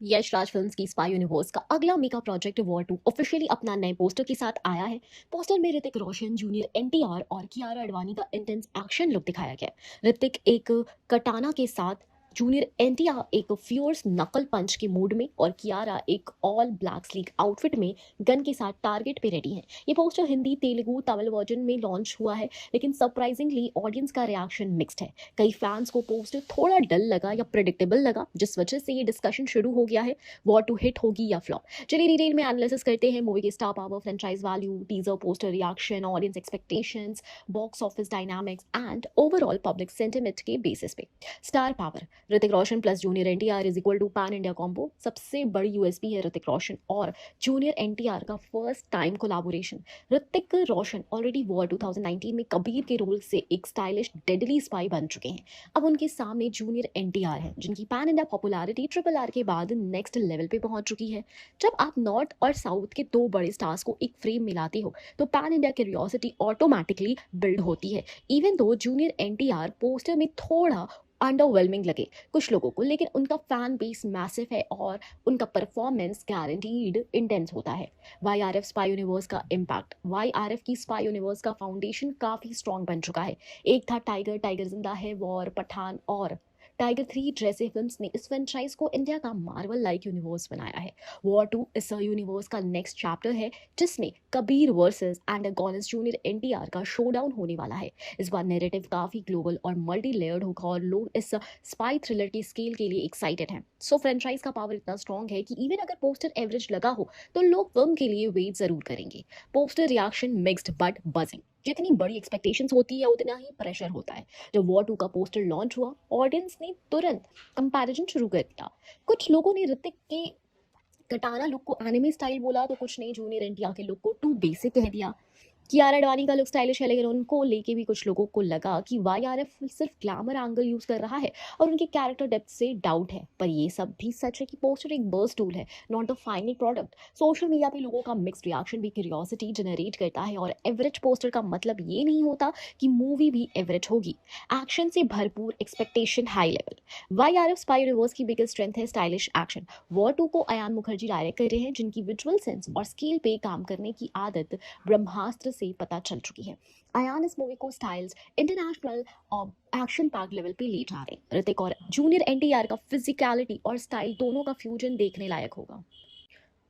Yash Raj films की spy universe का अगला मेगा प्रोजेक्ट वॉर 2 ऑफिशियली अपना नए पोस्टर के साथ आया है। पोस्टर में ऋतिक रोशन, जूनियर एनटीआर और कियारा अडवाणी का इंटेंस एक्शन लुक दिखाया गया है। ऋतिक एक कटाना के साथ, जूनियर एनटीआर एक फ्यूर्स नकल पंच के मूड में और कियारा एक ऑल ब्लैक स्लीक आउटफिट में गन के साथ टारगेट पे रेडी है। ये पोस्टर हिंदी, तेलुगु, तमिल वर्जन में लॉन्च हुआ है, लेकिन सरप्राइजिंगली ऑडियंस का रिएक्शन मिक्स्ड है। कई फैंस को पोस्टर थोड़ा डल लगा या प्रिडिक्टेबल लगा, जिस वजह से ये डिस्कशन शुरू हो गया है, वॉर टू हिट होगी या फ्लॉप। चलिए डिटेल में एनालिसिस करते हैं मूवी के star power, franchise value, teaser poster reaction, audience expectations, box office dynamics and overall public sentiment के बेसिस पे। Star power, Hrithik Roshan plus junior NTR is equal to pan India combo. सबसे बड़ी USP है ऋतिक रोशन और जूनियर एनटीआर का first time collaboration. Hrithik Roshan already war 2019 में कबीर के role से एक स्टाइलिश डेडली स्पाई बन चुके हैं। अब उनके सामने जूनियर एनटीआर है, जिनकी pan India popularity triple R के बाद नेक्स्ट लेवल पे पहुंच चुकी है। जब आप नॉर्थ और साउथ के दो बड़े स्टार्स को एक फ्रेम मिलाते हो, तो pan India curiosity automatically build होती है। Even though junior NTR poster में थोड़ा अंडरवेलमिंग लगे कुछ लोगों को, लेकिन उनका फैन बेस मैसिव है और उनका परफॉर्मेंस गारंटीड इंटेंस होता है। वाईआरएफ स्पाई यूनिवर्स का इम्पैक्ट, वाईआरएफ की स्पाई यूनिवर्स का फाउंडेशन काफी स्ट्रांग बन चुका है। एक था टाइगर, टाइगर जिंदा है, वॉर, पठान और टाइगर 3 जैसे फिल्म्स ने इस फ्रेंचाइज को इंडिया का मार्वल लाइक यूनिवर्स बनाया है। वॉर 2 इस यूनिवर्स का नेक्स्ट चैप्टर है, जिसमें Kabir versus antagonist junior NTR का शोडाउन होने वाला है। इस बार नैरेटिव काफी ग्लोबल और मल्टी लेयर्ड होगा और लोग इस स्पाई थ्रिलर की स्केल के लिए एक्साइटेड हैं। सो फ्रेंचाइज का पावर इतना स्ट्रांग है कि इवन अगर पोस्टर एवरेज लगा हो, तो लोग फिल्म के लिए वेट जरूर करेंगे। Poster reaction mixed but buzzing. जितनी बड़ी एक्सपेक्टेशंस होती है, उतना ही प्रेशर होता है। जब वॉर 2 का पोस्टर लॉन्च हुआ, ऑडियंस ने तुरंत कंपैरिजन शुरू कर दिया। कुछ लोगों ने ऋतिक के कटाना लुक को एनिमे स्टाइल बोला, तो कुछ ने जूनियर एनटीआर के लुक को टू बेसिक कह दिया। कियारा अडवाणी का लुक स्टाइलिश है, लेकिन उनको लेके भी कुछ लोगों को लगा कि वाईआरएफ सिर्फ ग्लैमर एंगल यूज कर रहा है और उनके कैरेक्टर डेप्थ से डाउट है। पर ये सब भी सच है कि पोस्टर एक बर्स्ट टूल है, not the final product. Social media पे लोगों का मिक्स्ड रिएक्शन भी क्यूरियोसिटी जनरेट करता है, और एवरेज पोस्टर का मतलब ये नहीं होता कि मूवी भी एवरेज होगी। एक्शन से भरपूर, expectation high level. YRF spy universe की बिगेस्ट स्ट्रेंथ है स्टाइलिश एक्शन। वॉर 2 को अयान मुखर्जी डायरेक्ट कर रहे हैं, जिनकी विजुअल सेंस और स्केल पे काम करने की आदत ब्रह्मास्त्र से पता चल चुकी है। अयान इस मूवी को स्टाइल्स इंटरनेशनल और एक्शन पैक लेवल पे ले जा रहे हैं। ऋतिक और जूनियर एनटीआर का फिजिकलिटी और स्टाइल दोनों का फ्यूजन देखने लायक होगा।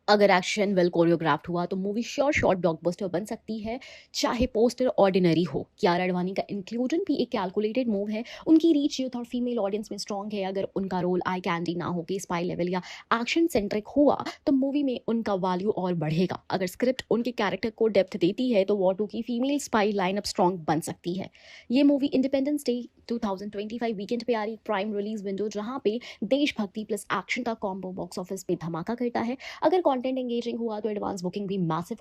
अगर एक्शन वेल कोरियोग्राफ्ड हुआ, तो मूवी श्योर शॉट ब्लॉकबस्टर बन सकती है, चाहे पोस्टर ऑर्डिनरी हो। कियारा अडवाणी का इंक्लूजन भी एक कैलकुलेटेड मूव है। उनकी रीच यूथ और फीमेल ऑडियंस में स्ट्रांग है। अगर उनका रोल आई कैंडी ना हो के स्पाई लेवल या एक्शन सेंट्रिक हुआ, तो मूवी में उनका वैल्यू और बढ़ेगा। अगर स्क्रिप्ट उनके कैरेक्टर को डेप्थ देती है, तो वॉर 2 की फीमेल स्पाई लाइनअप स्ट्रांग बन सकती है। ये मूवी इंडिपेंडेंस डे 2025 वीकेंड पे आ रही प्राइम रिलीज विंडो, जहां पे देशभक्ति प्लस एक्शन का कॉम्बो बॉक्स ऑफिस पे धमाका करता है। अगर कंटेंट एंगेजिंग हुआ, तो एडवांस बुकिंग भी मैसिव